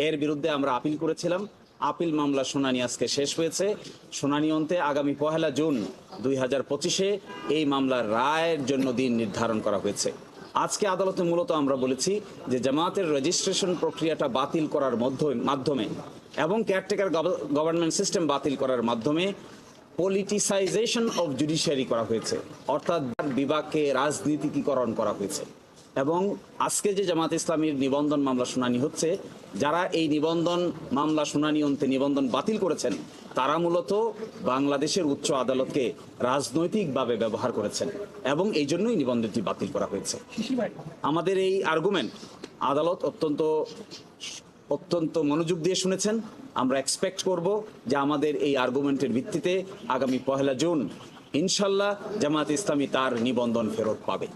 এর বিরুদ্ধে আমরা আপিল করেছিলাম। আপিল মামলা শুনানি আজকে শেষ হয়েছে। শুনানি অন্তে আগামী 1 জুন 2025-এ এই মামলার রায়ের জন্য দিন নির্ধারণ করা হয়েছে। আজকে আদালতে মূলত আমরা বলেছি যে জামায়াতের রেজিস্ট্রেশন প্রক্রিয়াটা বাতিল করার মাধ্যমে এবং কেয়ারটেকার গভর্নমেন্ট সিস্টেম বাতিল করার মাধ্যমে পলিটিসাইজেশন অফ জুডিশিয়ারি করা হয়েছে, অর্থাৎ বিভাগকে রাজনীতিকীকরণ করা হয়েছে। এবং আজকে যে জামায়াত ইসলামীর নিবন্ধন মামলা শুনানি হচ্ছে, যারা এই নিবন্ধন মামলা শুনানি অন্তে নিবন্ধন বাতিল করেছেন তারা মূলত বাংলাদেশের উচ্চ আদালতকে রাজনৈতিকভাবে ব্যবহার করেছেন এবং এই জন্যই নিবন্ধনটি বাতিল করা হয়েছে। আমাদের এই আর্গুমেন্ট আদালত অত্যন্ত মনোযোগ দিয়ে শুনেছেন। আমরা এক্সপেক্ট করব যে আমাদের এই আর্গুমেন্টের ভিত্তিতে আগামী 1 জুন ইনশাল্লাহ জামায়াত ইসলামী তার নিবন্ধন ফেরত পাবে।